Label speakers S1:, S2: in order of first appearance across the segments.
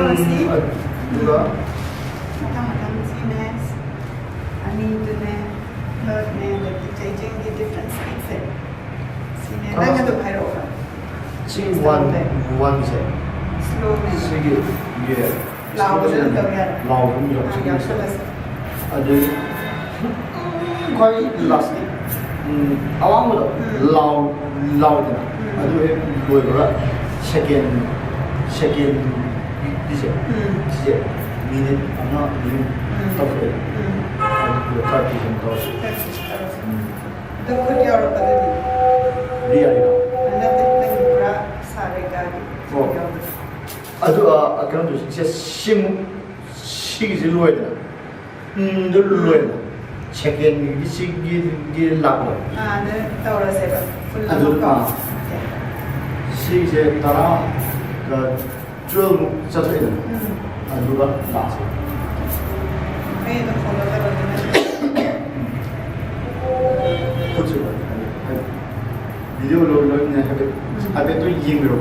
S1: ꯇꯧꯔꯁꯤ
S2: ꯑꯗꯨꯒ
S1: ꯃꯊꯪ ꯃꯊꯪ ꯁꯤꯅꯦ ꯑꯅꯤꯗꯨꯅꯦ ꯊꯔꯗꯅꯦ ꯑꯗꯒꯤ ꯆꯩꯖꯦꯡꯒꯤ ꯗꯤꯐ꯭ꯔꯦꯟ ꯁ꯭ꯄꯤꯠꯁꯦ ꯁꯤꯅꯦ ꯅꯪ ꯑꯗꯨꯝ ꯍꯥꯏꯔꯛꯑꯣ
S2: ꯁꯤ ꯋꯥꯟꯁꯦ
S1: ꯁ꯭ꯂꯣꯅꯦ
S2: ꯁꯤꯒꯤ
S1: ꯂꯥꯎꯕꯁꯨ ꯑꯗꯨꯝ ꯇꯧ ꯌꯥꯔꯦ
S2: ꯂꯥꯎꯕ
S1: ꯌꯥꯎꯁꯜꯂꯁꯤ
S2: ꯑꯗꯩ ꯈ꯭ꯋꯥꯏ ꯂꯥꯁꯀꯤ ꯑꯋꯥꯡꯕꯗꯣ ꯂꯥꯎꯗꯅ ꯑꯗꯨ ꯍꯦꯛ ꯂꯣꯏꯕꯒ ꯁꯦꯀꯦꯟ ꯁꯤꯁꯦ ꯃꯤꯅꯤꯠ ꯑꯃ ꯑꯅꯤ ꯇꯧꯊꯣꯛꯑꯦ ꯑꯗꯨꯒ ꯇ꯭ꯔꯥꯟꯁꯂꯦꯁꯟ ꯇꯧꯔꯁꯤ
S1: ꯑꯗꯣ ꯈꯨꯠ ꯌꯥꯎꯔꯛꯄꯗꯗꯤ
S2: ꯔꯤꯌꯥꯔꯤꯒ
S1: ꯅꯠꯇꯦ ꯅꯪ ꯄꯨꯔꯥ ꯁꯥꯔꯦꯒꯥꯒꯤ ꯌꯥꯎꯕꯁꯦ
S2: ꯑꯗꯨ ꯀꯩꯅꯣꯗꯨ ꯁꯤꯒꯤꯁꯦ ꯂꯣꯏꯗꯅ ꯑꯗꯨ ꯂꯣꯏꯗꯅ ꯁꯦꯀꯦꯟꯒꯤ ꯁꯤꯒꯤ ꯂꯥꯛꯄ
S1: ꯑꯗ ꯇꯧꯔꯁꯦꯕ ꯐꯨꯜ
S2: ꯑꯗꯨ
S1: ꯑꯃꯀꯣ
S2: ꯁꯤꯒꯤꯁꯦ 12ꯃꯨꯛ ꯆꯠꯊꯣꯛꯑꯦꯗꯅ ꯑꯗꯨꯒ ꯂꯥꯁ
S1: ꯑꯩ ꯑꯗꯨꯝ ꯐꯣꯂꯣ ꯇꯧꯔꯒꯦ
S2: ꯈꯨꯠꯁꯨ ꯚꯤꯗꯤꯑꯣ ꯂꯣꯏꯅ ꯍꯥꯏꯐꯦꯠꯇꯣ ꯌꯦꯡꯕꯤꯔꯣ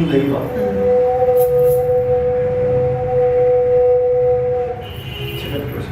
S2: legiba. Check it first.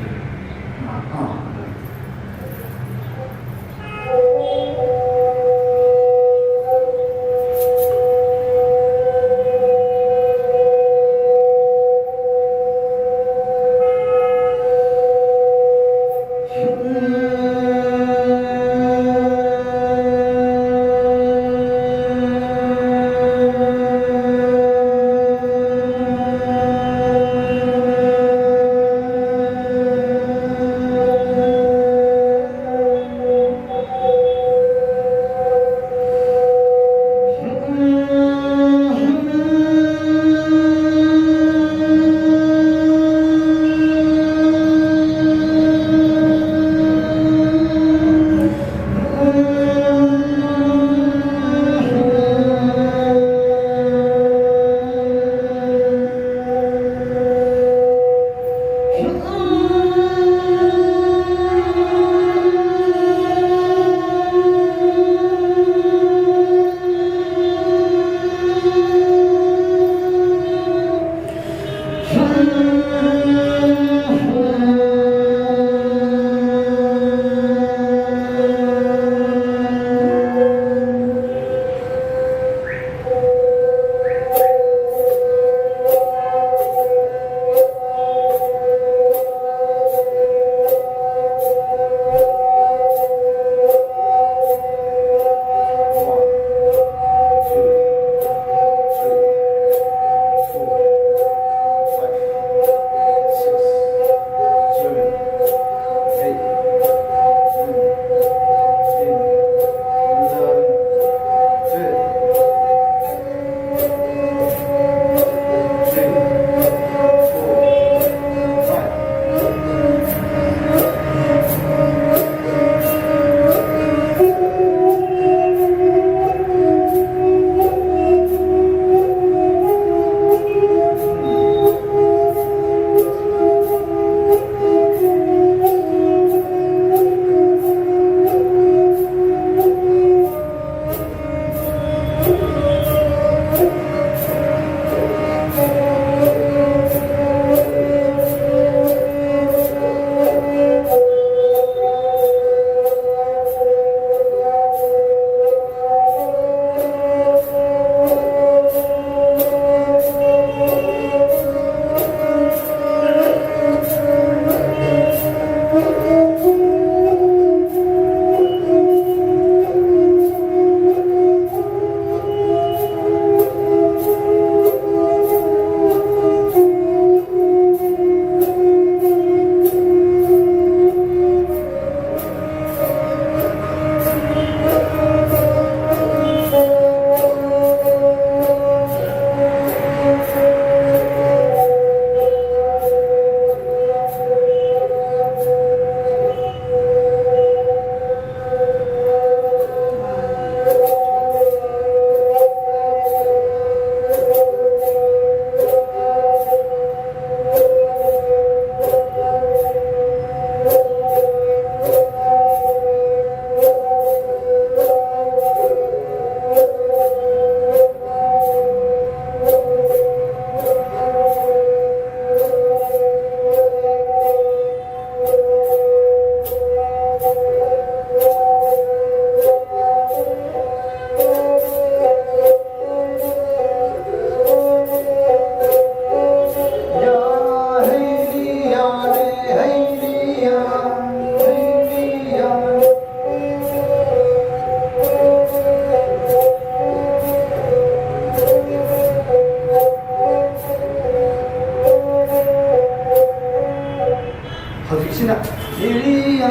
S2: ꯍꯧꯖꯤꯛꯁꯤꯅ ꯍꯩꯔꯤꯌꯥ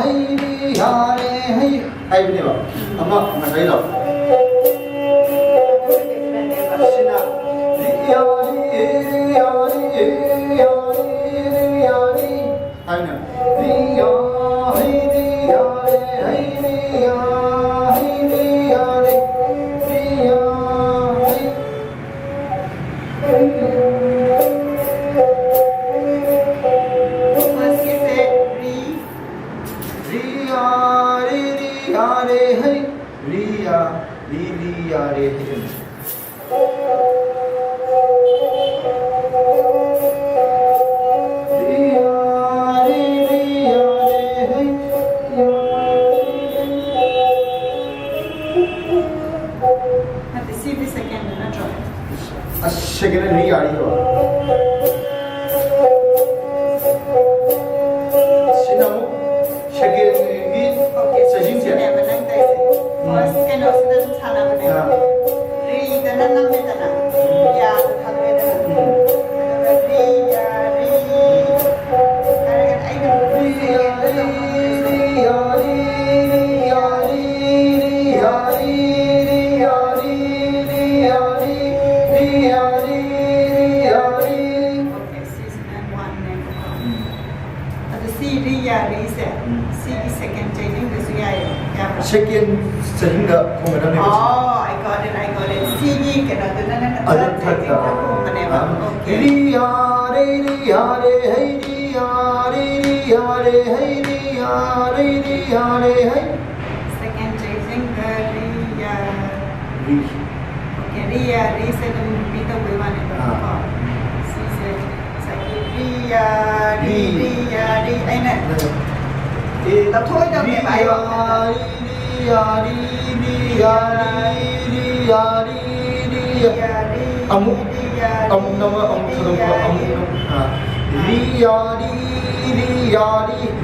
S2: ꯍꯩꯔꯤꯌꯥ ꯔꯦ ꯍꯩ ꯍꯥꯏꯕꯅꯦꯕ ꯑꯃ ꯉꯁꯥꯏꯗꯣ ꯁꯤꯅ ꯔꯤꯌꯥ ꯔꯤꯌꯥ ꯔꯤꯌꯥ ꯔꯤꯌꯥ ꯔꯤ ꯍꯥꯏꯕꯅꯦ ꯔꯤꯌꯥ ꯍꯩꯔꯤꯌꯥ ꯔꯦ ꯍꯩꯔꯤꯌా ꯍꯩꯔꯤꯌా ꯔꯦ ꯔꯤꯌా Riya,
S1: CD second na try.
S2: second ri ari ho sinamu second gi sajing se
S1: ne banang tai se. First kan osda thana bane. Ri dana nam me dana. Ya thalwe dana. Ri ya ri. Aragan ai na ri ya ri ya ri ya ri ya ri ya ri ya ri ya ri ya ri. Okay, season and one name. Adu C ri ya ri se. C second changing the suya ya.
S2: second sajing da khomada ne
S1: Oh, I got it. C ni kena tu na
S2: Other third
S1: changing the khomane ba. Okay.
S2: ri ya re hey ri ya re hey ri ya re hey
S1: Second changing the ri ya.
S2: ri
S1: Okay, ri ya ri se tum pita buiwane ba. C se saki ri ya ri ai na. Tập thôi đâu nghe bài không?
S2: Amuk nama thadam ko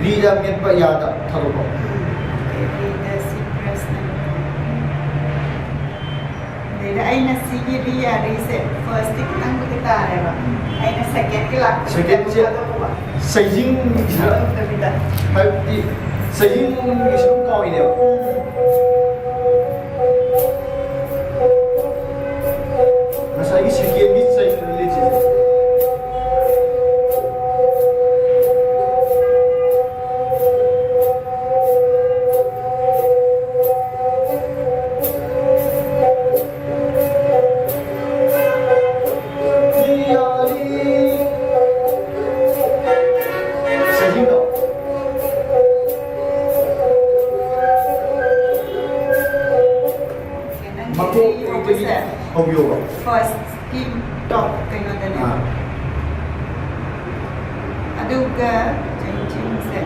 S2: ri da met pa ya da thadam ko
S1: Aina sige ri ya ri se first tik nang kita hai ba. Aina second ke lak.
S2: second se sajing
S1: Tabida.
S2: hai sajing isum ko ine Masai second bit sajing leje
S1: First scheme top kayo na niya. Aduga changing se.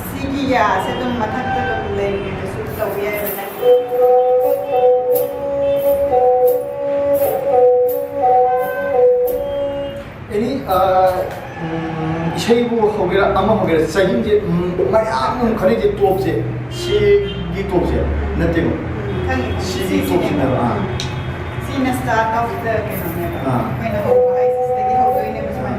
S1: Sige ya se tum mathak ta tum le ni su ta wiya na.
S2: Ini isai bu hogera ama hogera sajing je mayam khari je top je si gi top je nate mo si gi top je na
S1: Sina start of the kayo na niya. May na ho ay sige ho doy ne mas man.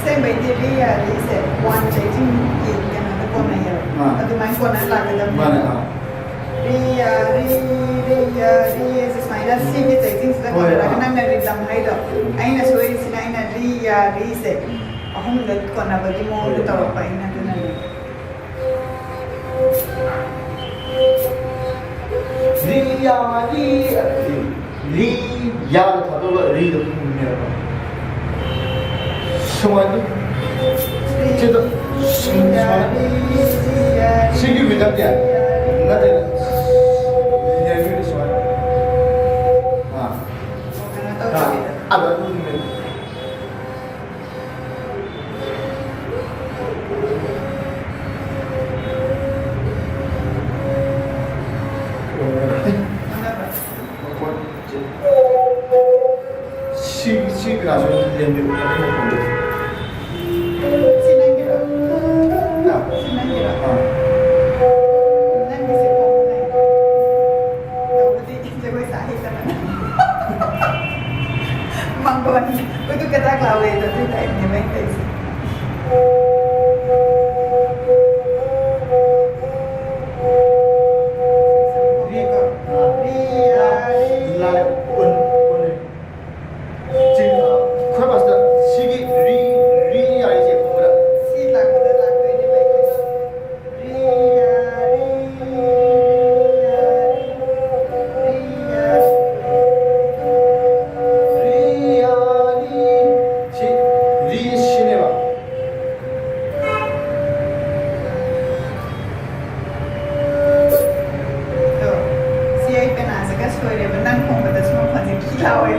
S1: Same by the real is one changing in kana ko na yero. Adu man ko na la ka
S2: mana
S1: Ria is my last sige changing sa ko na kana na ridam hai do. Aina soi sina aina ria se. Ahum gat ko na bagi mo do taw pa ina do na.
S2: ri ya da thado ri da ne ba samad che da sigi bidam ya na de ne bi de samad ada ne si graso lende ko
S1: Sinang kira.
S2: na
S1: Sinang kira. Nang kasi ko na. Daw di jawai sahih naman. Manggon. Kudu kata klawe ito dito ay ni may tais. Siya ay pinasa ka, sorry, but nang kung batas mo, pansin kilaw ay